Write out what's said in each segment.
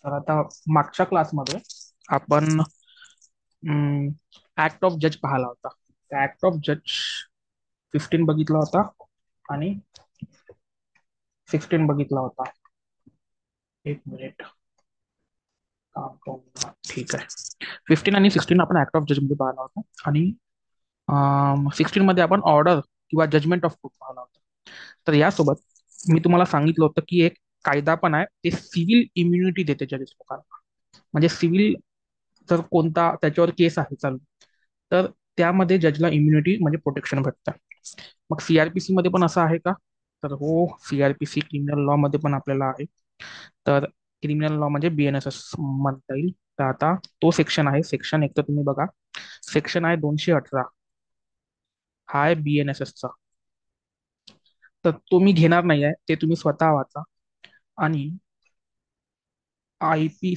तर आता मागच्या क्लासमध्ये आपण ऍक्ट ऑफ जज पाहिला होता. ऍक्ट ऑफ जज 15 बघितला होता आणि 16 बघितला होता. एक मिनिट. ठीक आहे. 15 आणि 16 आपण ऍक्ट ऑफ जज मध्ये पाहिला होता आणि 16 मध्ये आपण ऑर्डर किंवा जजमेंट ऑफ कोर्ट पाहिला होता. तर यासोबत मी तुम्हाला सांगितलं होतं की एक कायदा पण आहे, ते सिव्हिल इम्युनिटी देते जजेस लोकांना. म्हणजे सिव्हिल जर कोणता त्याच्यावर केस आहे चालू, तर त्यामध्ये जजला इम्युनिटी म्हणजे प्रोटेक्शन भेटतं. मग सीआरपीसी मध्ये पण असं आहे का? तर हो, सीआरपीसी क्रिमिनल लॉ मध्ये पण आपल्याला आहे. तर क्रिमिनल लॉ म्हणजे बीएनएसएस म्हणता येईल. तर आता तो सेक्शन आहे. सेक्शन एक तर तुम्ही बघा, सेक्शन आहे 218, हा आहे बीएनएसएसचा. तर तो मी घेणार नाही आहे, ते तुम्ही स्वतः वाचा. आणि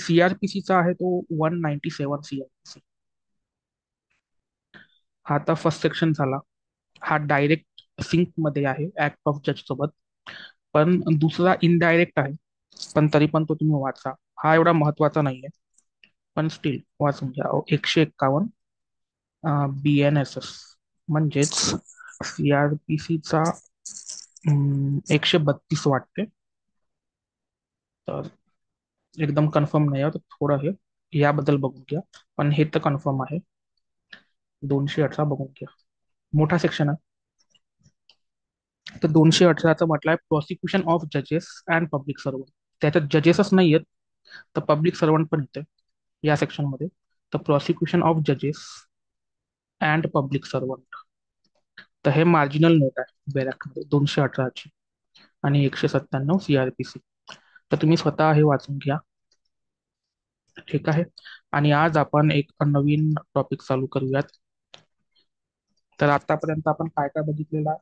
सीआरपीसीचा आहे तो 197 सीआरपीसी. हा आता फर्स्ट सेक्शन झाला. हा डायरेक्ट सिंक मध्ये आहे ऍक्ट ऑफ जज सोबत. पण दुसरा इनडायरेक्ट आहे, पण तरी पण तो तुम्ही वाचा. हा एवढा महत्वाचा नाहीये, पण स्टील वाचून घ्या. 151 बीएनएसएस म्हणजेच सीआरपीसीचा 132 वाटते. तर एकदम कन्फर्म नाही आहे, तर थोडं हे याबद्दल बघून घ्या. पण हे तर कन्फर्म आहे. 218 बघून घ्या, मोठा सेक्शन आहे. तर 218चं म्हटलंय प्रॉसिक्युशन ऑफ जजेस अँड पब्लिक सर्वंट. त्याच्यात जजेसच नाही आहेत, तर पब्लिक सर्वंट पण येते या सेक्शन मध्ये. तर प्रॉसिक्युशन ऑफ जजेस अँड पब्लिक सर्वंट, तर हे मार्जिनल नोट आहे बॅरॅक्टमध्ये 218ची. आणि 197 सीआरपीसी. तर तुम्ही स्वतः हे वाचून घ्या. ठीक आहे. आणि आज आपण एक नवीन टॉपिक चालू करूयात. तर आतापर्यंत आपण काय काय बघितलेलं आहे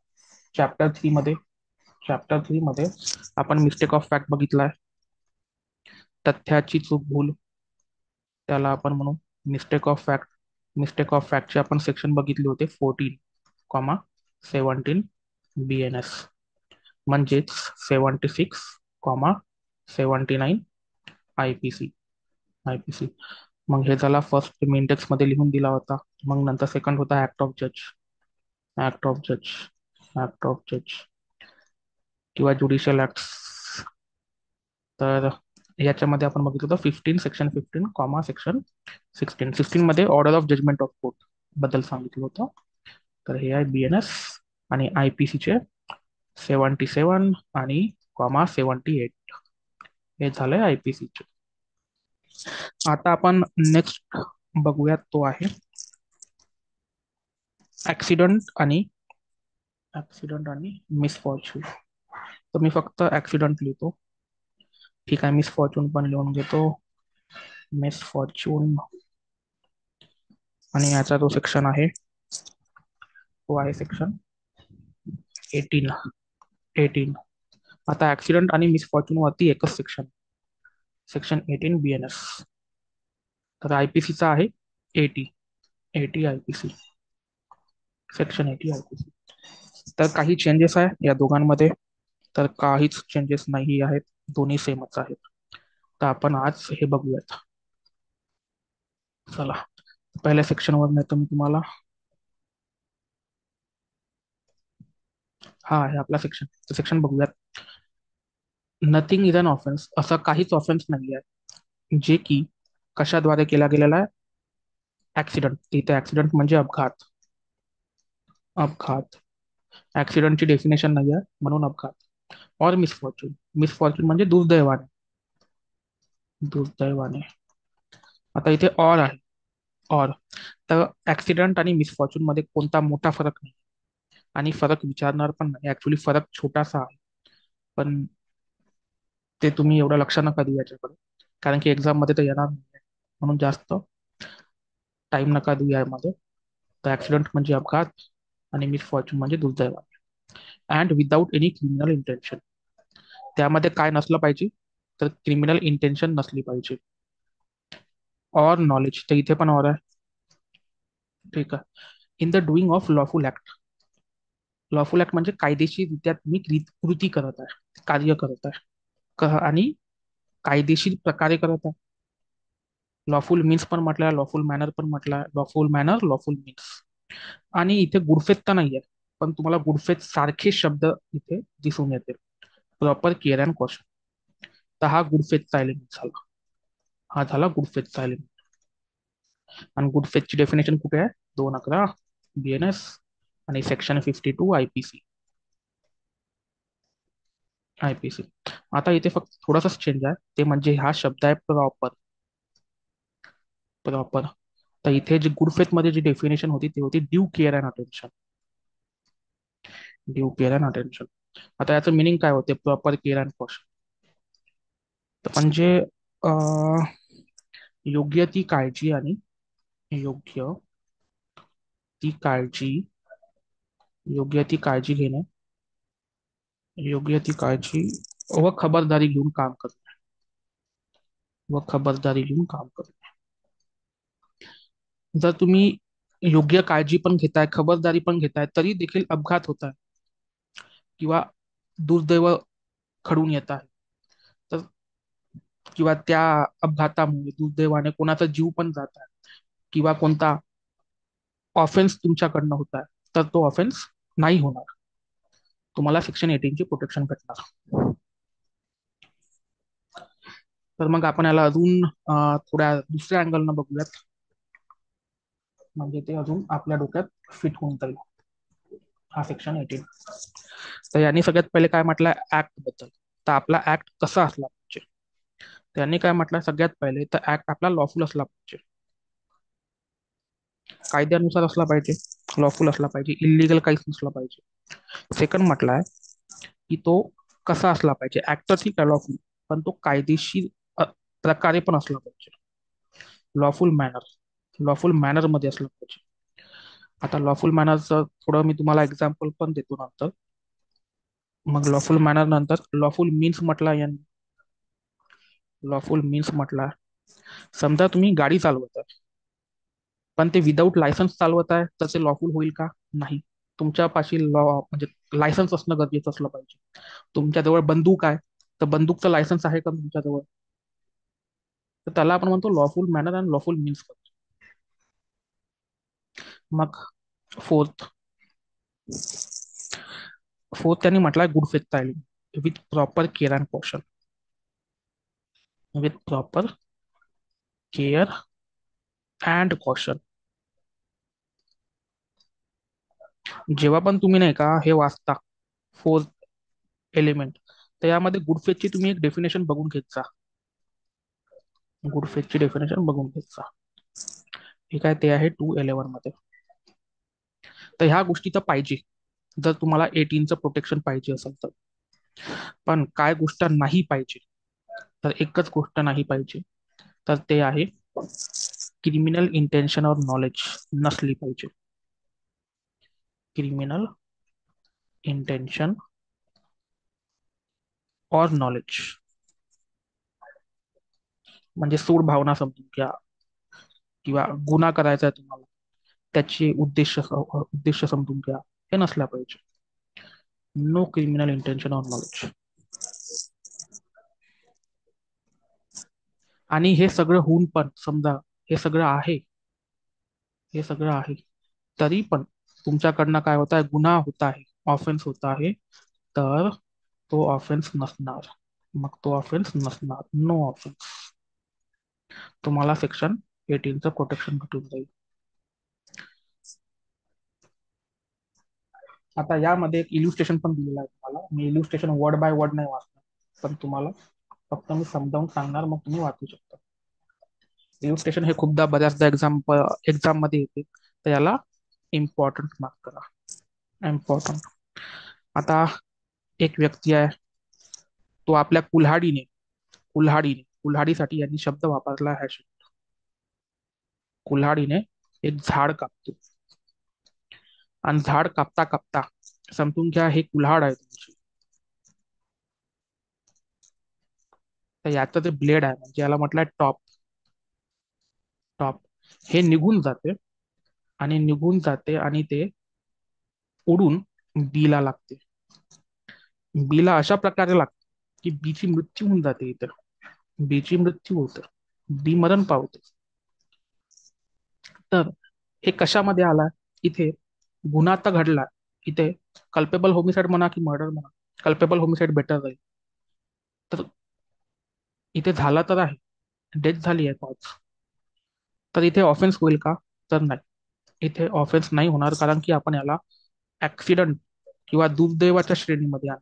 चॅप्टर 3 मध्ये आपण मिस्टेक ऑफ फॅक्ट बघितलाय. तथ्याची चूक भूल, त्याला आपण म्हणू mistake of fact. Mistake of फॅक्टचे आपण सेक्शन बघितले होते 14, 17 बीएनएस, म्हणजेच 76, 79 आयपीसी. आयपीसी मग हे झाला फर्स्ट मी इंडेक्स मध्ये लिहून दिला होता. मग नंतर सेकंड होता ऍक्ट ऑफ जज. ऍक्ट ऑफ जज ऍक्ट ऑफ जज किंवा ज्युडिशियल ऍक्ट. तर याच्यामध्ये आपण बघितलं होतं 15 सेक्शन 15 सेक्शन 16 मध्ये order of judgement of court बद्दल सांगितलं होतं. तर हे आहे बीएनएस. आणि आयपीसीचे 77 आणि 78 हे झालंय आयपीसीचे. आता आपण नेक्स्ट बघूयात, तो आहे ऍक्सिडेंट आणि मिसफॉर्च्यून. तर मी फक्त ऍक्सिडेंट लिहितो. ठीक आहे, मिसफॉर्च्यून पण लिहून घेतो. मिसफॉर्च्यून आणि याचा जो सेक्शन आहे तो आहे सेक्शन 18. 18. आता ऍक्सिडेंट आणि मिसफॉर्च्यून वरती एकच सेक्शन, सेक्शन 18 बीएनएस. तर आयपीसीचा आहे 80. 80 आयपीसी, सेक्शन 80 आयपीसी. तर काही चेंजेस आहे या दोघांमध्ये? तर काहीच चेंजेस नाही आहेत, दोन्ही सेमच आहेत. तर आपण आज हे बघूयात. चला, पहिल्या सेक्शनवर नेतो मी तुम्हाला. हा आहे आपला सेक्शन. तर सेक्शन बघूयात. नथिंग इज अन ऑफेन्स, असा काहीच ऑफेन्स नाही आहे जे की कशाद्वारे केला गेलेला आहे. ऍक्सिडेंट. इथे ऍक्सिडेंट म्हणजे अपघात. अपघात. ऍक्सिडेंटची डेफिनेशन नाही आहे म्हणून अपघात. और मिसफॉर्च्यून. मिसफॉर्च्यून म्हणजे दुर्दैवाने. दुर्दैवाने. आता इथे और आहे. और तर ऍक्सिडेंट आणि मिसफॉर्च्यून मध्ये कोणता मोठा फरक नाही, आणि फरक विचारणार पण नाही. ऍक्च्युली फरक छोटासा आहे, पण ते तुम्ही एवढं लक्ष नका देऊ याच्याकडे, कारण की एक्झाम मध्ये तर येणार नाही, म्हणून जास्त टाइम नका देऊ यामध्ये. तर ऍक्सिडेंट म्हणजे अपघात आणि मिसफॉर्च्यून म्हणजे दुर्दैव. And without any criminal intention. त्यामध्ये काय नसलं पाहिजे? तर क्रिमिनल इंटेन्शन नसली पाहिजे. और नॉलेज, तर इथे पण और आहे. ठीक आहे. In the doing of lawful act. Lawful act म्हणजे कायदेशीररित्या तुम्ही कृती करत आहे, कार्य करत आहे. आणि कायदेशीर प्रकारे करत आहे. लॉफुल मीन्स पण म्हटलं, लॉफुल मॅनर पण म्हटलं, लॉफुल मॅनर, लॉफुल मीन्स. आणि इथे गुडफेथ तर नाहीये, पण तुम्हाला गुडफेथ सारखे शब्द इथे दिसून येतील. Proper care and caution. तर हा गुडफेथचा एलिमेंट झाला. हा झाला गुडफेथचा एलिमेंट. आणि गुडफेथची डेफिनेशन कुठे आहे? 211 BNS आणि सेक्शन 52 आयपीसी. आता इथे फक्त थोडासाच चेंज आहे, ते म्हणजे हा शब्द आहे प्रॉपर. प्रॉपर. तर इथे जी गुडफेथ मध्ये जी डेफिनेशन होती ती होती due care and attention. Due care and attention. आता याचं मिनिंग काय होते प्रॉपर केअर अँड कॉशन? तर म्हणजे अं, योग्य ती काळजी आणि योग्य ती काळजी योग्य ती काळजी घेणे, योग्य ती काळजी व खबरदारी घेऊन काम करणे, व खबरदारी घेऊन काम करणे. जर तुम्ही योग्य काळजी पण घेताय, खबरदारी पण घेताय, तरी देखील अपघात होत आहे किंवा दुर्दैव घडून येत आहे, तर किंवा त्या अपघातामुळे दुर्दैवाने कोणाचा जीव पण जात आहे किंवा कोणता ऑफेन्स तुमच्याकडनं होत आहे, तर तो ऑफेन्स नाही होणार. तुम्हाला सेक्शन 18 ची प्रोटेक्शन भेटणार. तर मग आपण याला अजून थोड्या दुसऱ्या अँगलनं बघूयात, म्हणजे ते अजून आपल्या डोक्यात फिट होऊन जाईल. हा सेक्शन 18. तर यांनी सगळ्यात पहिले काय म्हटलंय ऍक्ट बद्दल. तर आपला ऍक्ट कसा असला पाहिजे? त्यांनी काय म्हटलं सगळ्यात पहिले, तर ऍक्ट आपला लॉफुल असला पाहिजे, कायद्यानुसार असला पाहिजे, लॉफुल असला पाहिजे, इलिगल काहीच नसला पाहिजे. सेकंड म्हटलाय की तो कसा असला पाहिजे, ऍक्ट तर ठीक आहे लॉफुल, पण तो कायदेशीर प्रकारे पण असला पाहिजे. लॉफुल मॅनर, लॉफुल मॅनर मध्ये असलं पाहिजे. आता लॉफुल मॅनरचं थोडं मी तुम्हाला एक्झाम्पल पण देतो नंतर. मग लॉफुल मॅनर नंतर लॉफुल मीन्स म्हटला यांनी. लॉफुल मीन्स म्हटला, समजा तुम्ही गाडी चालवत आहे, पण ते विदाऊट लायसन्स चालवत आहे, तर ते लॉफुल होईल का? नाही. तुमच्यापाशी लॉ म्हणजे लायसन्स असणं गरजेचं असलं पाहिजे. तुमच्याजवळ बंदूक आहे, तर बंदूकचं लायसन्स आहे का तुमच्याजवळ? तर त्याला आपण म्हणतो lawful manner and lawful means. मग फोर्थ फोर्थ त्यांनी म्हटलंय good faith styling with proper care and caution. With proper care and caution. जेव्हा पण तुम्ही नाही का हे वाचता फोर्थ एलिमेंट, तर यामध्ये गुड फेथची तुम्ही एक डेफिनेशन बघून घेत जा. गुड फेथची डेफिनेशन बघून घेत जा. ठीक आहे, ते आहे 211 मध्ये. तर ह्या गोष्टी तर पाहिजे जर तुम्हाला 18चं प्रोटेक्शन पाहिजे असेल तर. पण काय गोष्ट नाही पाहिजे, तर एकच गोष्ट नाही पाहिजे, तर ते आहे क्रिमिनल इंटेन्शन और नॉलेज नसली पाहिजे. क्रिमिनल इंटेन्शन और नॉलेज म्हणजे सूड भावना समजून घ्या किंवा गुन्हा करायचा आहे तुम्हाला, त्याची उद्देश समजून घ्या, हे नसल्या पाहिजे. नो क्रिमिनल इंटेन्शन और नॉलेज. आणि हे सगळं होऊन पण समजा हे सगळं आहे, हे सगळं आहे, तरी पण तुमच्याकडनं काय होत आहे, गुन्हा होत आहे, ऑफेन्स होत आहे, तर तो ऑफेन्स नसणार. मग तो ऑफेन्स नसणार, नो ऑफेन्स. तुम्हाला सेक्शन 18चं प्रोटेक्शन भेटून जाईल. आता यामध्ये एक इल्युस्ट्रेशन पण दिलेलं आहे तुम्हाला. मी इल्युस्ट्रेशन वर्ड बाय वर्ड नाही वाचणार, पण तुम्हाला फक्त मी समजावून सांगणार, मग तुम्ही वाचू शकता. इल्युस्ट्रेशन हे खूपदा बऱ्याचदा एक्झाम मध्ये येते, तर याला इम्पॉर्टंट मार्क करा. इम्पॉर्टंट. आता एक व्यक्ती आहे, तो आपल्या कुल्हाडीसाठी यांनी शब्द वापरला आहे. कुल्हाडीने एक झाड कापतो, आणि झाड कापता कापता समजून घ्या हे कुल्हाड आहे तुमची, तर याचं जे ब्लेड आहे म्हणजे याला म्हटलंय टॉप. टॉप हे निघून जाते, आणि निघून जाते आणि ते उडून बीला लागते. बीला अशा प्रकारे लागते की बीची मृत्यू होऊन जाते इथे. बीची मृत्यू होते, बी मरण पावते. तर हे कशामध्ये आला? इथे गुन्हा तर घडला. इथे कल्पेबल होमिसाइड म्हणा की मर्डर म्हणा, कल्पेबल होमिसाइड बेटर राहील. तर इथे झाला तर आहे, डेथ झाली आहे कॉज. तर इथे ऑफेन्स होईल का? तर नाही, इथे ऑफेन्स नाही होणार, कारण की आपण याला ऍक्सिडेंट किंवा दुर्दैवाच्या श्रेणीमध्ये आणू.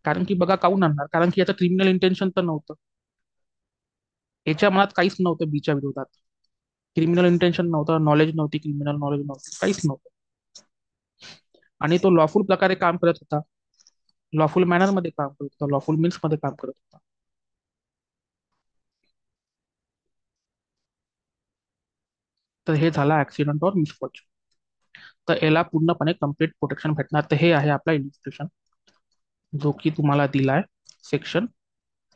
कारण की बघा, काहून आणणार? कारण की याचं क्रिमिनल इंटेन्शन तर नव्हतं. याच्या मनात काहीच नव्हतं बीच्या विरोधात. क्रिमिनल इंटेन्शन नव्हतं, नॉलेज नव्हती, क्रिमिनल नॉलेज नव्हती, काहीच नव्हतं. आणि तो लॉफुल प्रकारे काम करत होता, लॉफुल मॅनर मध्ये काम करत होता, लॉफुल मीन्स मध्ये काम करत होता. तर हे झाला ऍक्सिडेंट और मिसफॉर्च्युन. तर याला पूर्णपणे कम्प्लीट प्रोटेक्शन भेटणार. तर हे आहे आपला इलिस्ट्रेशन, जो की तुम्हाला दिलाय सेक्शन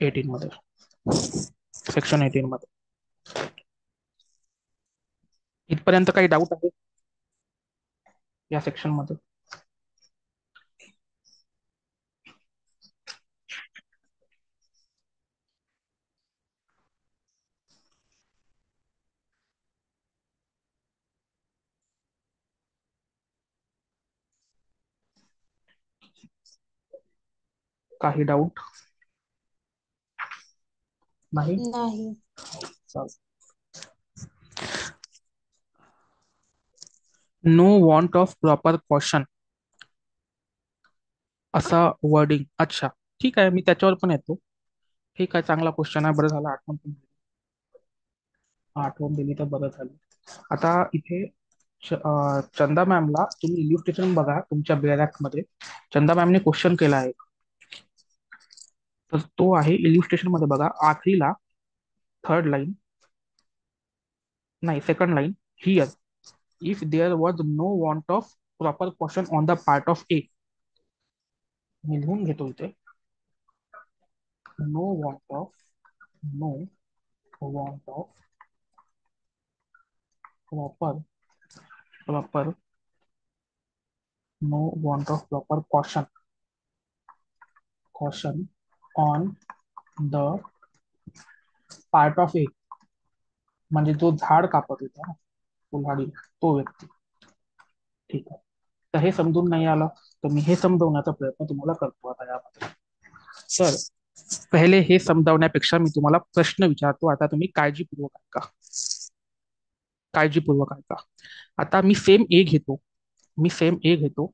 18 मध्ये. सेक्शन 18 मध्ये इथपर्यंत काही डाऊट आहे या सेक्शन मध्ये? काही डाऊट नाही? नाही. No want of proper caution असा वर्डिंग. अच्छा, ठीक आहे, मी त्याच्यावर पण येतो. ठीक आहे, चांगला क्वेश्चन आहे, बरं झालं आठवण दिली तर बरं झालं. आता इथे चंदा मॅमला तुम्ही इल्युस्ट्रेशन बघा तुमच्या बेरॅक मध्ये. चंदा मॅमने क्वेश्चन केला आहे, तर तो आहे इल्युस्ट्रेशन मध्ये बघा, आखरीला थर्ड लाईन, नाही second line. Here if there was no want of proper caution on the part of a. मी लिहून घेतो इथे, no want of, no want of proper, proper, no want of proper caution, caution on the part of a. म्हणजे जो झाड कापत होता ना, कुल्हाडी, तो व्यक्ती. ठीक आहे. तर हे समजून नाही आलं, तर मी हे समजवण्याचा प्रयत्न तुम्हाला करतो आता यामध्ये. तर पहिले हे समजावण्यापेक्षा मी तुम्हाला प्रश्न विचारतो, आता तुम्ही काळजीपूर्वक ऐका. काळजीपूर्वक ऐका. आता मी सेम ए घेतो, मी सेम ए घेतो,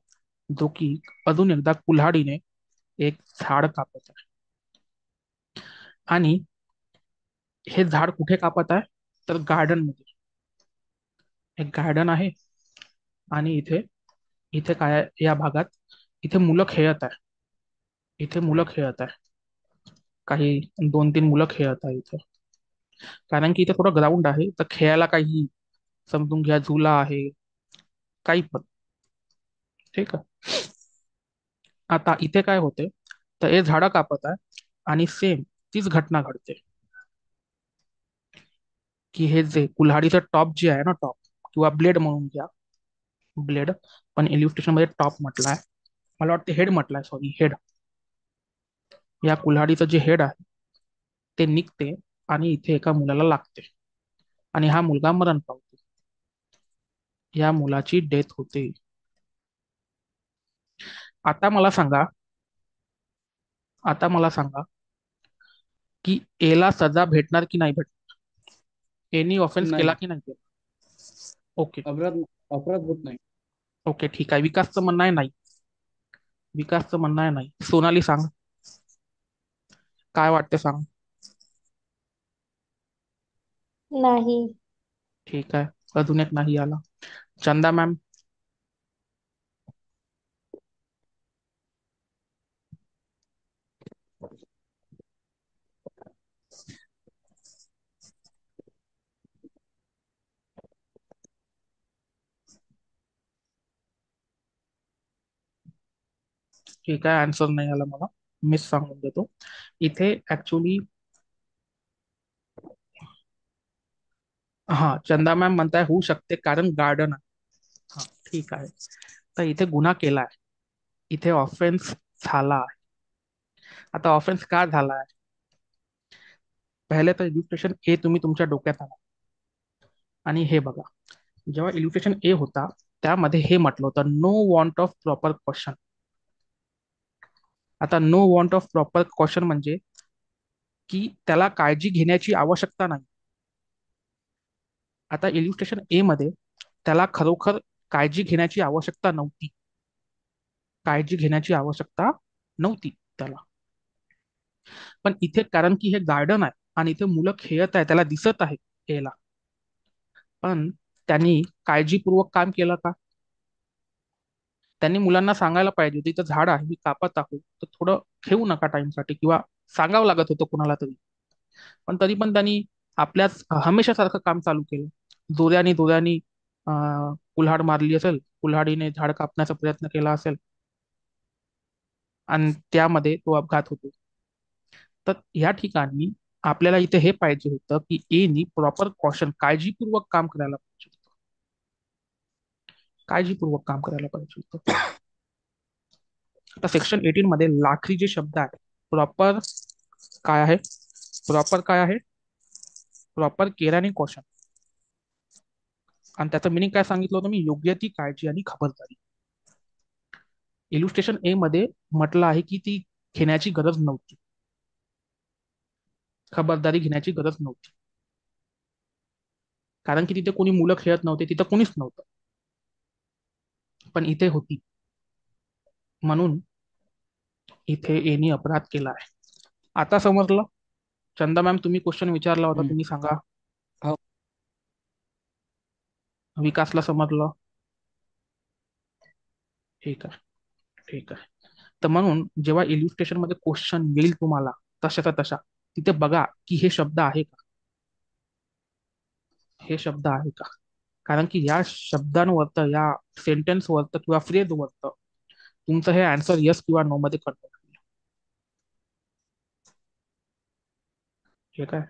जो की अजून एकदा कुल्हाडीने एक झाड कापत आहे. आणि हे झाड कुठे कापत आहे? तर गार्डन मध्ये. एक गार्डन आहे, आणि इथे, इथे काय आहे या भागात? इथे मुलं खेळत आहे, इथे मुलं खेळत आहे, काही 2-3 मुलं खेळत आहे इथे. कारण की इथे थोडं ग्राउंड आहे, तर खेळायला काही समजून घ्या, झुला आहे, काही पण. ठीक आहे. आता इथे काय होते? तर हे झाडं कापत आहे, आणि सेम तीच घटना घडते, की हे जे कुल्हाडीचं टॉप जे आहे ना, टॉप किंवा ब्लेड म्हणून घ्या, ब्लेड, पण इल्युस्ट्रेशन मध्ये टॉप म्हटलाय, मला वाटतं हेड म्हटलाय, सॉरी हेड. या कुल्हाडीचं जे हेड आहे ते निघते, आणि इथे एका मुलाला लागते, आणि हा मुलगा मरण पावतो, या मुलाची डेथ होते. आता मला सांगा, आता मला सांगा की एला सजा भेटणार की नाही भेटणार? एनी ऑफेन्स केला नाही. की नाही केला? ओके. अपराध अपराध होत नाही. ओके, ठीक आहे. विकासचं म्हणणं आहे नाही, विकासचं म्हणणं आहे नाही. सोनाली सांग, काय वाटते सांग. नाही. ठीक आहे, अजून एक नाही आला. चंदा मॅम, ठीक आहे, आन्सर नाही आला मला, मिस सांगून देतो. इथे ऍक्च्युली, हा चंदा मॅम म्हणताय होऊ शकते कारण गार्डन आहे. हा, ठीक आहे. तर इथे गुन्हा केलाय, इथे ऑफेन्स झाला आहे. आता ऑफेन्स का झाला आहे? पहिले तर इल्युस्ट्रेशन ए तुम्ही तुमच्या डोक्यात आणा. आणि हे बघा, जेव्हा इल्युस्ट्रेशन ए होता त्यामध्ये हे म्हटलं होतं, no want of proper question. आता no want of proper question म्हणजे की त्याला काळजी घेण्याची आवश्यकता नाही. आता इल्युस्ट्रेशन ए मध्ये त्याला खरोखर काळजी घेण्याची आवश्यकता नव्हती. काळजी घेण्याची आवश्यकता नव्हती त्याला. पण इथे कारण की हे गार्डन आहे आणि इथे मुलं खेळत आहे, त्याला दिसत आहे याला, पण त्यांनी काळजीपूर्वक काम केलं का? त्यांनी मुलांना सांगायला पाहिजे होतं, इथं झाड आहे, मी कापत आहोत, तर थोडं ठेवू नका टाइमसाठी, किंवा सांगावं लागत होतं कोणाला तरी. पण तरी पण त्यांनी आपल्याच हमेशासारखं काम चालू केलं. दोऱ्याने दोऱ्याने कुल्हाड मारली असेल, कुल्हाडीने झाड कापण्याचा प्रयत्न केला असेल, आणि त्यामध्ये तो अपघात होतो. तर या ठिकाणी आपल्याला इथे हे पाहिजे होतं की एनी प्रॉपर कॉशन, काळजीपूर्वक काम करायला पाहिजे होतं. काळजीपूर्वक काम करायला पाहिजे होतं. आता सेक्शन 18 मध्ये लाखरी जे शब्द आहे, प्रॉपर काय आहे? प्रॉपर काय आहे? प्रॉपर केअर आणि कॉशन. आणि त्याचं मिनिंग काय सांगितलं होतं मी? योग्य ती काळजी आणि खबरदारी. इल्युस्ट्रेशन ए मध्ये म्हटलं आहे की ती घेण्याची गरज नव्हती, खबरदारी घेण्याची गरज नव्हती, कारण की तिथे कोणी मुलं खेळत नव्हते, तिथं कोणीच नव्हतं. पण इथे होती, म्हणून इथे एनी अपराध केला आहे. आता समजलं? चंदा मॅम, तुम्ही क्वेश्चन विचारला होता, हम्म. तुम्ही सांगा. हो. विकासला समजलं? ठीक आहे, ठीक आहे. तर म्हणून जेव्हा इल्युस्ट्रेशन मध्ये क्वेश्चन येईल तुम्हाला तशाचा तशा, तिथे बघा की हे शब्द आहे का, हे शब्द आहे का. कारण की या शब्दांवरतं, या सेंटेन्सवरतं किंवा फ्रेजवरतं तुमचं हे आन्सर येस किंवा नो मध्ये कन्वर्ट होईल. ठीक आहे.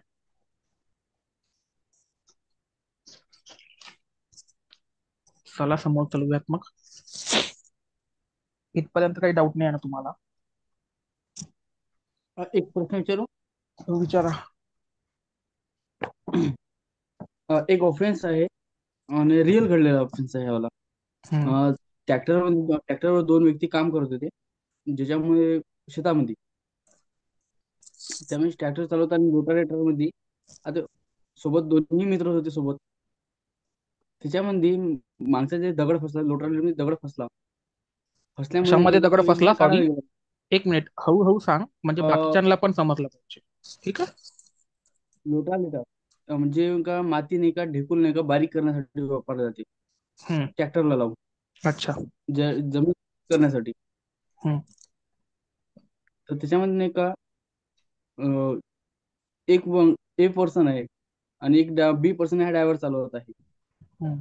चला समोर चलूयात मग. इथपर्यंत काही डाऊट नाही आहे ना तुम्हाला? एक प्रश्न विचारू. विचारा. एक ऑफेन्स आहे आणि रिअल घडलेला ऑफेन्स आहे वाला. हम्म. ट्रॅक्टरवर दोन व्यक्ती काम करत होते, ज्याच्यामुळे शेतामध्ये त्यामुळे ट्रॅक्टर चालवताना रोटावेटर मध्ये, आता सोबत दोन्ही मित्र होते सोबत, त्याच्यामध्ये माणसाचे दगड फसला, रोटावेटर मध्ये दगड फसल्यामुळे कशामध्ये नेमका दगड तो एक फसला? जण सॉरी, काढायला गेला. एक मिनिट, हळूहळू सांग म्हणजे अं, बाकीच्यांना पण समजलं पाहिजे. ठीक आहे. रोटावेटर म्हणजे का माती नाही का, ढेकूल नाही का, बारीक करण्यासाठी वापरले जाते हम्म. ट्रॅक्टरला लावून, अच्छा. जमीन करण्यासाठी. हम्म. तर त्याच्यामध्ये नाही का, अं, एक ए पर्सन आहे आणि एक बी पर्सन हा ड्रायव्हर चालवत आहे. हम्म.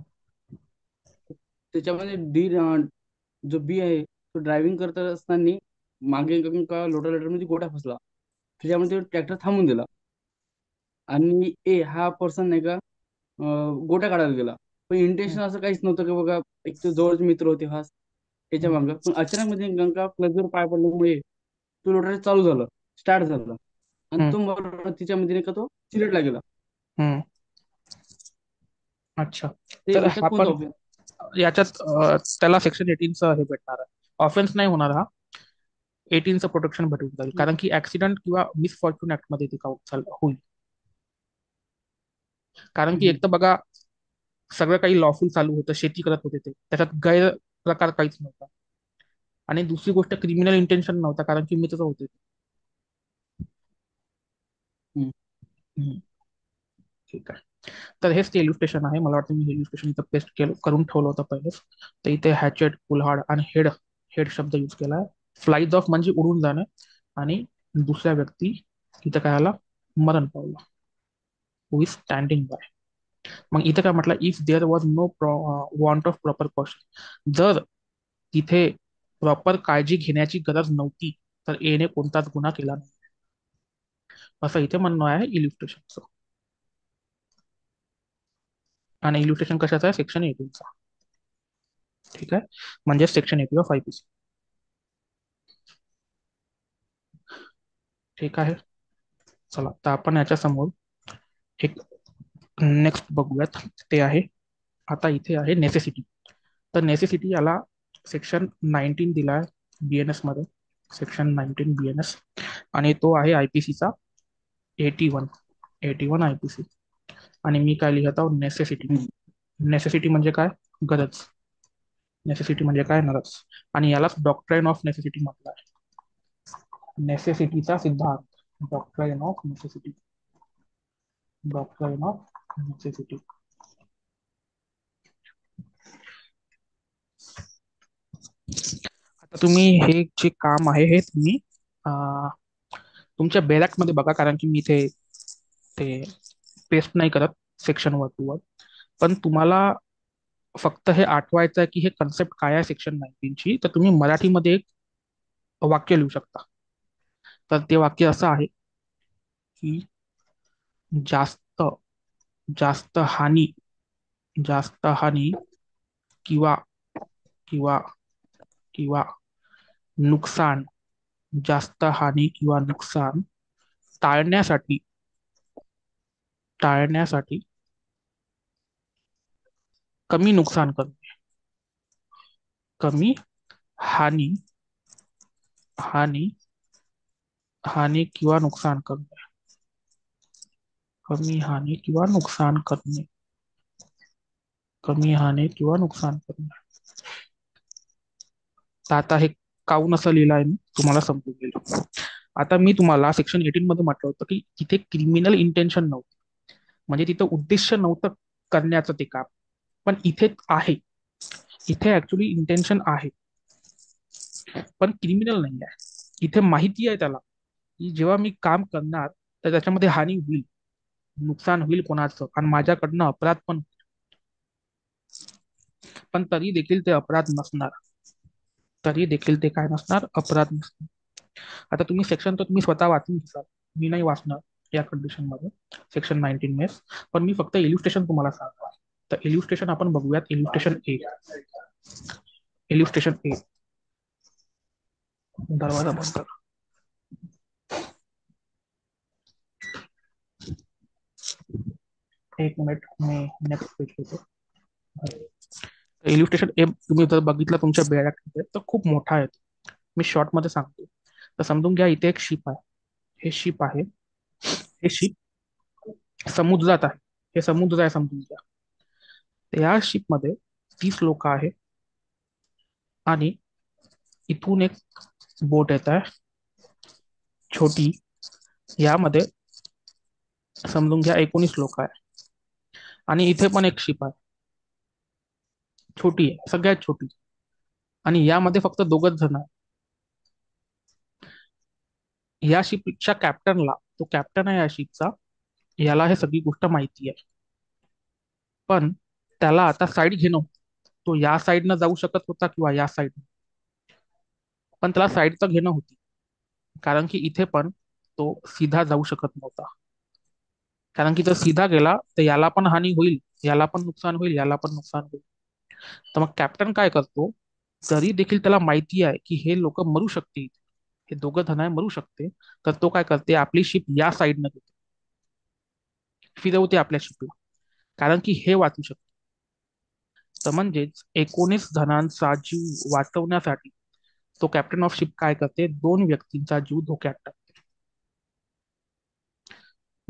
त्याच्यामध्ये जो बी आहे तो ड्रायव्हिंग करत असताना मागे का लोटा मध्ये गोटा फसला, त्याच्यामध्ये ट्रॅक्टर थांबून दिला. आणि ए हा पर्सन नाही का, गोटा काढायला गेला, पण हम्म. इंटेन्शन असं काहीच नव्हतं की बघा, एक तर जवळचे मित्र होते खास त्याच्या हम्म. मागं. पण अचानक मध्ये गंगा क्लचवर पाय पडल्यामुळे तो लोटा चालू झालं, स्टार्ट झाला, आणि हम्म. तो मोटर तिच्यामध्ये नाही का तो चिरडला गेला. हम्म. अच्छा. ते तर याच्यात कोणता आपण ऑप्शन? याच्यात त्याला सेक्शन 18चं हे भेटणार आहे. ऑफेन्स नाही होणार हा. 18चं प्रोटेक्शन भेटून जाईल, कारण की ऍक्सिडेंट किंवा मिसफॉर्च्युन ऍक्ट मध्ये ते होईल. कारण की एक तर बघा, सगळं काही लॉफुल चालू होतं, शेती करत होते ते, त्याच्यात गैरप्रकार काहीच नव्हता. आणि दुसरी गोष्ट, क्रिमिनल इंटेन्शन नव्हता, कारण की मित्र होते ते. हम्म. ठीक आहे. तर हेच ते इल्युस्ट्रेशन आहे. मला वाटतं मी हे इल्युस्ट्रेशन इथं पेस्ट केलं, करून ठेवलं होतं पहिलेच. तर इथे हॅचेट, कुल्हाड आणि हेड, हेड शब्द यूज केला आहे. फ्लाईज ऑफ म्हणजे उडून जाणे, आणि दुसऱ्या व्यक्ती इथं काय आला? मरण पावला. Who is standing by. मग इथं काय म्हटलं? If there was no want of proper caution, जर तिथे प्रॉपर काळजी घेण्याची गरज नव्हती, तर एने कोणताच गुन्हा केला नाही, असं इथे म्हणणं आहे इल्युस्ट्रेशनचं. आणि इल्युस्ट्रेशन कशाचं आहे? सेक्शन 18चा. ठीक आहे. म्हणजे सेक्शन 80 ऑफ IPC. ठीक आहे. चला, तर आपण याच्या समोर एक नेक्स्ट बघूयात, ते आहे आता इथे आहे नेसेसिटी. तर नेसेसिटी याला सेक्शन 19 दिला आहे BNS मध्ये, सेक्शन 19 BNS, आणि तो आहे IPCचा 81, 81 IPC. आणि मी काय लिहित आहोत, नेसेसिटी. हम्म. नेसेसिटी म्हणजे काय? गरज. नेसेसिटी म्हणजे काय? गरज. आणि यालाच डॉक्ट्राईन ऑफ नेसेसिटी म्हटलं आहे. नेसेसिटीचा सिद्धांत, डॉक्ट्राईन ऑफ नेसेसिटी, डॉक्ट्राईन ऑफ नेसेसिटी. आता तुम्ही हे जे काम आहे हे तुम्ही अं, तुमच्या बॅरॅकमध्ये बघा, कारण की मी ते पेस्ट नाही करत सेक्शन वर टू वर. पण तुम्हाला फक्त हे आठवायचं आहे की हे कन्सेप्ट काय आहे सेक्शन 19 ची. तर तुम्ही मराठीमध्ये एक वाक्य लिहू शकता. तर ते वाक्य असं आहे की जास्त जास्त हानी, जास्त हानी किंवा किंवा किंवा नुकसान, जास्त हानी किंवा नुकसान टाळण्यासाठी, टाळण्यासाठी कमी नुकसान करणे, कमी हानी, हानी हानी किंवा नुकसान करणे, कमी हानी किंवा नुकसान करणे, कमी हानी किंवा नुकसान करणे. तर आता हे काऊन असं लिहिलं आहे मी तुम्हाला समजून गेलं. आता मी तुम्हाला सेक्शन 18 मध्ये म्हटलं होतं की तिथे क्रिमिनल इंटेन्शन नव्हतं, म्हणजे तिथं उद्देश नव्हतं करण्याचं ते काम. पण इथे आहे, इथे ऍक्च्युली इंटेन्शन आहे, पण क्रिमिनल नाही आहे. इथे माहिती आहे त्याला की जेव्हा मी काम करणार तर त्याच्यामध्ये हानी होईल, नुकसान होईल कोणाचं, आणि माझ्याकडनं अपराध पण, पण तरी देखील ते अपराध नसणार, तरी देखील ते काय नसणार, अपराध नसणार. आता तुम्ही सेक्शन तर तुम्ही स्वतः वाचून घ्याल, मी नाही वाचणार या कंडिशन मध्ये सेक्शन 19 मेस. पण मी फक्त इल्युस्ट्रेशन तुम्हाला सांगतो. तर इल्युस्ट्रेशन आपण बघूयात. इल्युस्ट्रेशन ए, इल्युस्ट्रेशन ए. दरवाजा बंद कर. एक मिनिट, मी नेक्स्ट पेज घेतो. इल्युस्ट्रेशन ए तुम्ही जर बघितलं तुमच्या बेळ्यात तर खूप मोठा आहे. मी शॉर्ट मध्ये सांगतो. तर समजून घ्या इथे एक शिप आहे, हे शिप आहे, हे शिप समुद्रात आहे, हे समुद्र आहे समजून घ्या. तर या शिप मध्ये 30 लोक आहे, आणि इथून एक बोट येत आहे छोटी, यामध्ये समजून घ्या 19 लोक आहे. आणि इथे पण एक शिप आहे, छोटी आहे, सगळ्यात छोटी, आणि यामध्ये फक्त दोघच जण आहे. या शिपच्या कॅप्टनला, तो कॅप्टन आहे या शिपचा, याला हे सगळी गोष्ट माहिती आहे. पण त्याला आता साईड घेणं होतं. तो या साईडनं जाऊ शकत होता किंवा या साईडनं, पण त्याला साईडचं घेणं होती, कारण की इथे पण तो सीधा जाऊ शकत नव्हता. कारण की जर सीधा गेला तर याला पण हानी होईल, याला पण नुकसान होईल, याला पण नुकसान होईल. तर मग कॅप्टन काय करतो, जरी देखील त्याला माहिती आहे की हे लोक मरू शकतील, हे दोघं जण आहे मरू शकते, तर तो काय करते, आपली शिप या साईडनं घेते, फिरवते आपल्या शिपला, कारण की हे वाचू शकते. तर म्हणजेच 19 जणांचा जीव वाचवण्यासाठी तो कॅप्टन ऑफ शिप काय करते, 2 व्यक्तींचा जीव धोक्यात टाकते.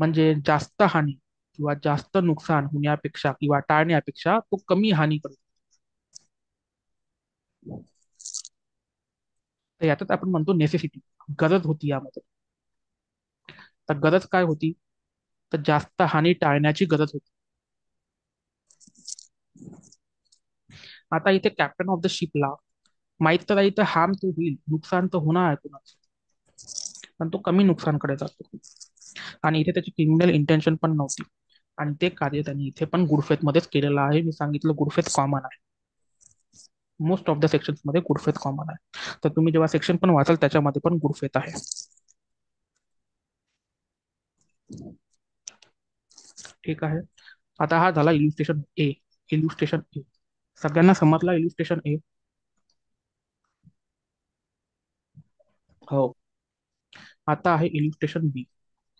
म्हणजे जास्त हानी किंवा जास्त नुकसान होण्यापेक्षा किंवा टाळण्यापेक्षा तो कमी हानी करतो. तर यातच आपण म्हणतो नेसेसिटी, गरज होती यामध्ये. तर गरज काय होती, तर जास्त हानी टाळण्याची गरज होती. आता इथे कॅप्टन ऑफ द शिपला माहित तर आहे इथे हार्म तो होईल, नुकसान तर होणार आहे कुणाचं, पण तो कमी नुकसानकडे जातो. आणि इथे त्याची क्रिमिनल इंटेन्शन पण नव्हती, आणि ते कार्य त्यांनी इथे पण गुडफेथ मध्येच केलेलं आहे. मी सांगितलं गुडफेथ कॉमन आहे, मोस्ट ऑफ द सेक्शन्स मध्ये गुडफेथ कॉमन आहे. तर तुम्ही जेव्हा सेक्शन पण वाचाल त्याच्यामध्ये पण गुडफेथ आहे. ठीक आहे. आता हा झाला इल्युस्ट्रेशन ए. इल्युस्ट्रेशन ए सगळ्यांना समजला. इल्युस्ट्रेशन ए. हो. आता आहे इल्युस्ट्रेशन बी.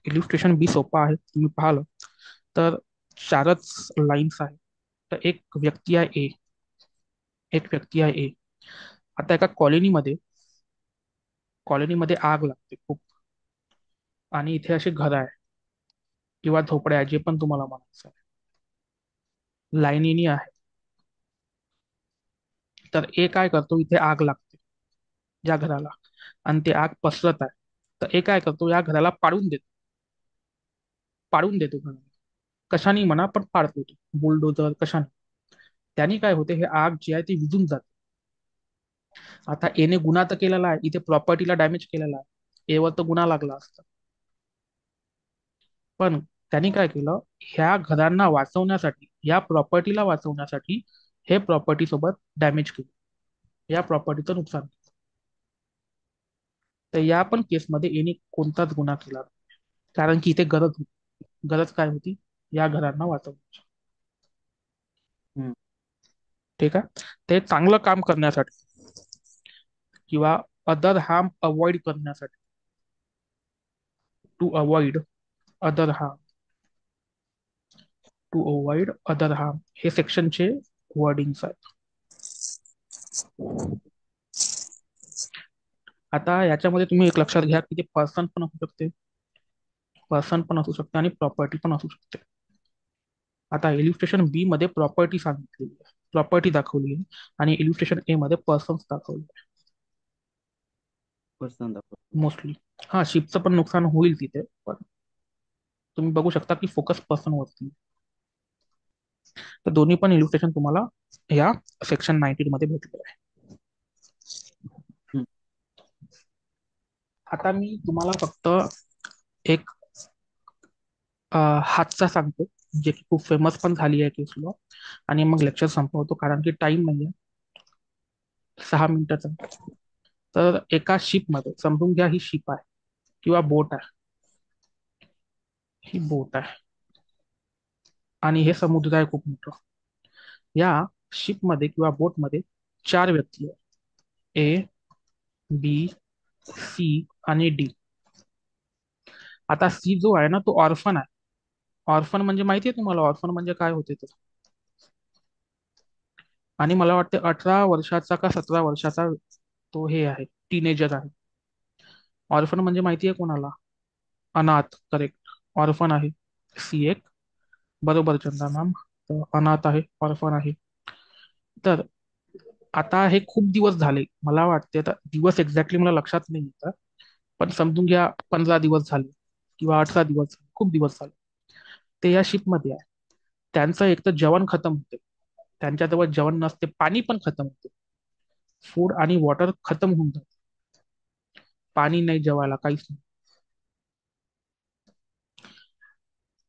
इल्युस्ट्रेशन बी सोपा आहे, तुम्ही पाहिलं तर चारच लाईन्स आहेत. तर एक व्यक्ती आहे ए, एक व्यक्ती आहे ए. आता एका कॉलनीमध्ये आग लागते खूप, आणि इथे असे घर आहे किंवा झोपड्या आहे, जे पण तुम्हाला म्हणायचं आहे, लाईनीनी आहे. तर ए काय करतो, इथे आग लागते या घराला, आणि ते आग पसरत आहे. तर ए काय करतो, या घराला पाडून देतो घराला. कशाने म्हणा, पण पाडतो तो, बुलडोजर कशाने. त्यांनी काय होते, हे आग जी आहे ती विझून जाते. आता एने गुन्हा तर केलेला आहे, इथे प्रॉपर्टीला डॅमेज केलेला आहे, एवर तर गुन्हा लागला असता. पण त्यांनी काय केलं, ह्या घरांना वाचवण्यासाठी, या प्रॉपर्टीला वाचवण्यासाठी हे प्रॉपर्टी सोबत डॅमेज केलं, या प्रॉपर्टीचं नुकसान केलं. तर या पण केसमध्ये एने कोणताच गुन्हा केला नाही. कारण की इथे गरज होती. गरज काय होती, या घरांना वाचवण्याची. हम्म. ठीक आहे. ते चांगलं काम करण्यासाठी किंवा अदर हार्म अवॉइड करण्यासाठी, to avoid other harm, to avoid other harm, हे सेक्शनचे वर्डिंग्स आहेत. आता याच्यामध्ये तुम्ही एक लक्षात घ्या की ते पर्सन पण असू शकते आणि प्रॉपर्टी पण असू शकते. आता इल्युस्ट्रेशन बी मध्ये प्रॉपर्टी सांगितलेली आहे, प्रॉपर्टी दाखवली आहे, आणि इल्युस्ट्रेशन ए मध्ये पर्सन्स दाखवले आहे पर्सन दाखव. मोस्टली. हा, शिपचं पण नुकसान होईल तिथे, पण तुम्ही बघू शकता की फोकस पर्सन वरती. तर दोन्ही पण इल्युस्ट्रेशन तुम्हाला या सेक्शन 19 मध्ये भेटले आहे. हम्म. आता मी तुम्हाला फक्त एक हादसा सांगतो, जे की खूप फेमस पण झाली आहे केस लॉ, आणि मग लेक्चर संपवतो कारण की टाइम नाहीये, 6 मिनिटाचा. तर एका शिपमध्ये, समजून घ्या ही शिप आहे किंवा बोट आहे, ही बोट आहे आणि हे समुद्र आहे खूप मोठं. या शिपमध्ये किंवा बोटमध्ये 4 व्यक्ती आहेत, ए, बी, सी आणि डी. आता सी जो आहे ना, तो ऑर्फन आहे. ऑर्फन म्हणजे माहिती आहे तुम्हाला, ऑर्फन म्हणजे काय होते ते? आणि मला वाटते 18 वर्षाचा का 17 वर्षाचा तो हे आहे, टीनेजर आहे. ऑर्फन म्हणजे माहिती आहे कोणाला? अनाथ, करेक्ट. ऑर्फन आहे सी एक, बरोबर चंदा मॅम. तर अनाथ आहे, ऑर्फन आहे. तर आता हे खूप दिवस झाले, मला वाटते आता दिवस एक्झॅक्टली मला लक्षात नाही येतात, पण समजून घ्या 15 दिवस झाले किंवा 18 दिवस झाले, खूप दिवस झाले. ते या शिपमध्ये आहे. त्यांचं एक तर जेवण खतम होते, त्यांच्याजवळ जेवण नसते, पाणी पण खतम होते, फूड आणि वॉटर खतम होऊन जाते, पाणी नाही, जेवायला काहीच नाही.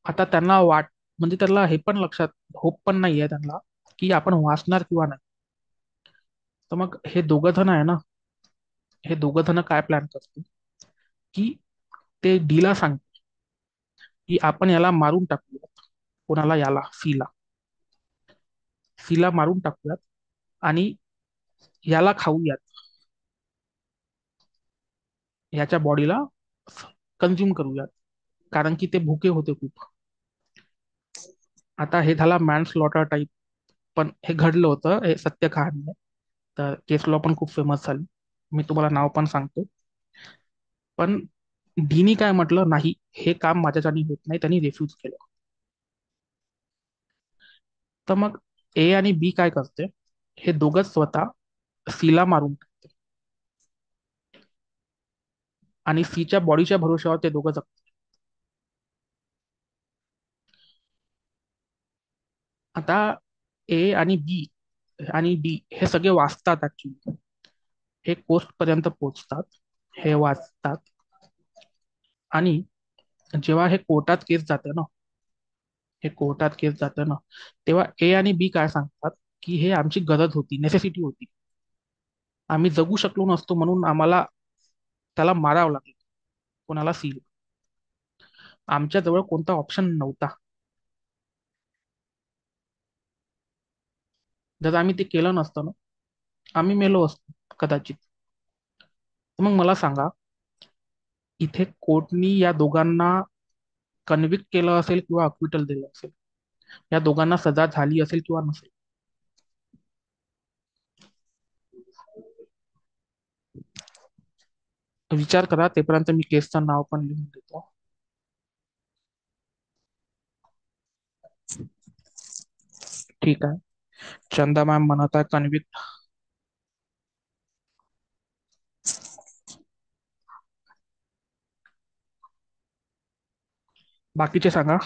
आता त्यांना म्हणजे त्याला हे पण लक्षात, होप पण नाही आहे त्यांना की आपण वाचणार किंवा नाही. तर मग हे दोघं जण आहे ना, हे दोघं जण काय प्लॅन करते की ते डीला सांगते की आपण याला मारून टाकूयात. कोणाला? याला, सीला. सीला मारून टाकूयात आणि याला खाऊयात, याच्या बॉडीला कन्झ्युम करूयात, कारण की ते भुके होते खूप. आता हे झाला मॅन स्लॉटर टाईप, पण हे घडलं होतं, हे सत्य कहाणी आहे. तर केस लॉ पण खूप फेमस झाली, मी तुम्हाला नाव पण सांगतो. पण डीनी काय म्हटलं, नाही हे काम माझ्याच्यानी होत नाही, त्यांनी रिफ्यूज केलं. तर मग ए आणि बी काय करते, हे दोघंच स्वतः सीला मारून टाकते आणि सीच्या बॉडीच्या भरोश्यावर ते दोघं जगतात. आता ए आणि बी आणि डी हे सगळे वाचतात ऍक्च्युली, हे कोस्ट पर्यंत पोहोचतात, हे वाचतात. आणि जेव्हा हे कोर्टात केस जाते ना, तेव्हा ए आणि बी काय सांगतात की हे आमची गरज होती, नेसेसिटी होती, आम्ही जगू शकलो नसतो म्हणून आम्हाला त्याला मारावं लागलं. कोणाला? सी. आमच्याजवळ कोणता ऑप्शन नव्हता, जर आम्ही ते केलं नसतं ना, आम्ही मेलो असतो कदाचित. तर मग मला सांगा, इथे कोर्टनी या दोघांना कन्व्हिक्ट केलं असेल किंवा अक्विटल दिलं असेल, या दोघांना सजा झाली असेल किंवा नसेल. विचार करा, तेपर्यंत मी केसचं नाव पण लिहून देतो. ठीक आहे. चंदा मॅम म्हणत आहे कन्व्हिक्ट. बाकीचे सांगा.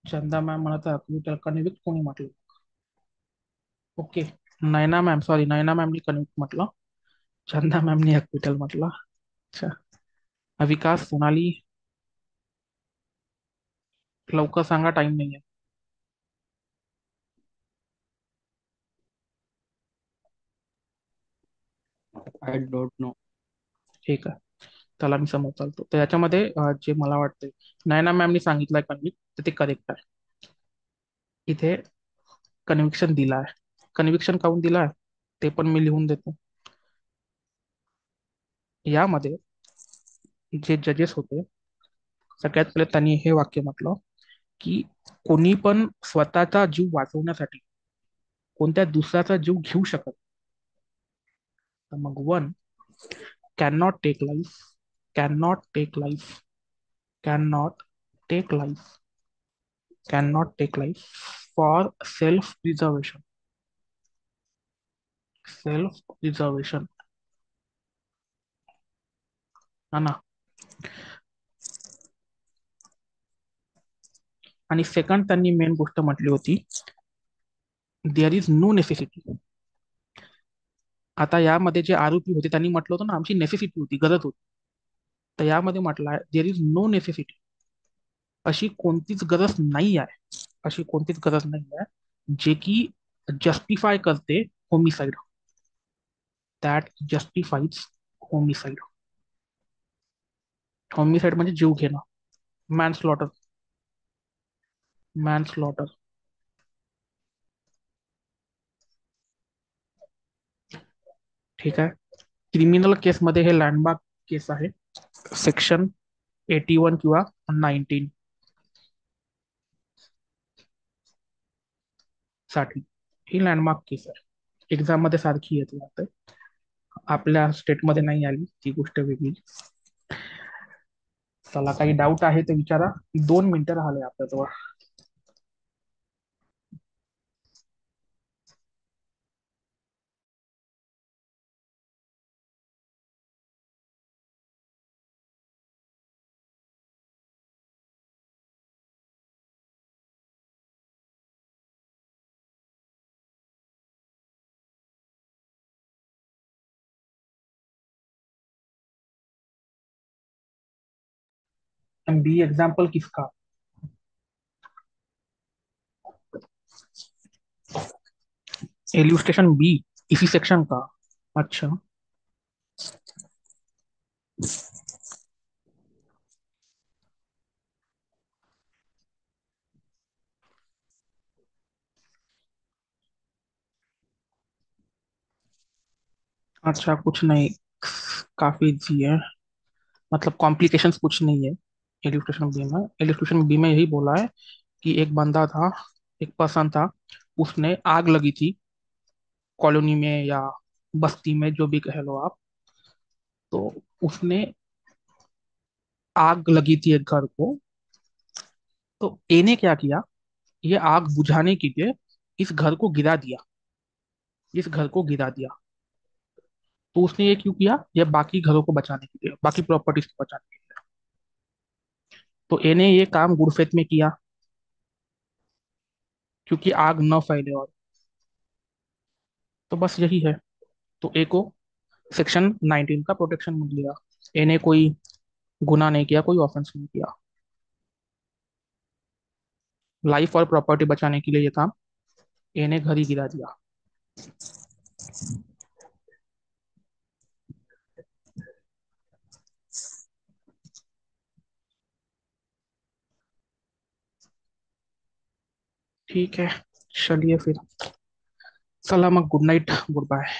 चंदा मॅम म्हणत आहे अक्विटल. कन्व्हिक्ट कोणी म्हटलं? Okay. Nayana ma'am, sorry, Nayana मॅमनी कन्व्हिक्ट म्हटलं, चंदा मॅमनी अक्विटल म्हटलं. अच्छा. विकास, सोनाली, लवकर सांगा, टाइम नाहीये. I don't know. ठीक आहे. त्याला मी समोर चालतो. तर याच्यामध्ये जे मला वाटतंय नयना मॅमनी सांगितलंय कन्व्हिक्ट, तर ते करेक्ट आहे. इथे कन्व्हिक्शन दिला आहे. कन्व्हिक्शन काऊन दिला आहे ते पण मी लिहून देतो. यामध्ये जे जजेस होते, सगळ्यात पहिले त्यांनी हे वाक्य म्हटलं की कोणी पण स्वतःचा जीव वाचवण्यासाठी कोणत्या दुसऱ्याचा जीव घेऊ शकत. तर मग one, can not take life, can not take life, can not take life, can not take life for self preservation, self preservation, हा ना. आणि सेकंड त्यांनी मेन गोष्ट म्हटली होती, देअर इज नो नेसेसिटी. आता यामध्ये जे आरोपी होते त्यांनी म्हटलं होतं ना आमची नेसेसिटी होती, गरज होती. तर यामध्ये म्हटलं आहे देअर इज नो नेसेसिटी. अशी कोणतीच गरज नाही आहे, अशी कोणतीच गरज नाही आहे जे की जस्टिफाय करते होमिसाइड, दॅट जस्टिफाईज होमिसाइड. होमिसाइड म्हणजे जीव घेणं, मॅनस्लॉटर, मॅनस्लॉटर. ठीक आहे. क्रिमिनल केसमध्ये हे लँडमार्क केस आहे, सेक्शन 81 किंवा 19 साठी ही लँडमार्क केस आहे. एक्झाम मध्ये सारखी येते आता. आपल्या स्टेटमध्ये नाही आली ती गोष्ट वेगळी. चला, काही डाऊट आहे ते विचारा. 2 मिनिटं राहिले आपल्याजवळ. बी एग्जाम्पल किसका? इल्यूस्ट्रेशन बी इसी सेक्शन का? अच्छा. अच्छा, कुछ नहीं, काफी इजी है, मतलब कॉम्प्लिकेशंस कुछ नहीं है इल्यूस्ट्रेशन बी में. इल्यूस्ट्रेशन बी में यही बोला है कि एक बंदा था, एक पर्सन था, उसने आग लगी थी कॉलोनी में या बस्ती में, जो भी कह लो आप. तो उसने आग लगी थी एक घर को. तो ए ने क्या किया, ये आग बुझाने के लिए इस घर को गिरा दिया, इस घर को गिरा दिया. तो उसने ये क्यों किया, ये बाकी घरों को बचाने के लिए, बाकी प्रॉपर्टीज को बचाने के लिए. तो ए ने ये काम गुरफेत में किया क्योंकि आग न फैले. और तो बस यही है. तो ए को सेक्शन 19 का प्रोटेक्शन मिल गया. ए ने कोई गुनाह नहीं किया, कोई ऑफेंस नहीं किया. लाइफ और प्रॉपर्टी बचाने के लिए ये काम ए ने घर ही गिरा दिया. ठीक है, चलिए फिर। चला मग, गुड नाईट, गुड बाय.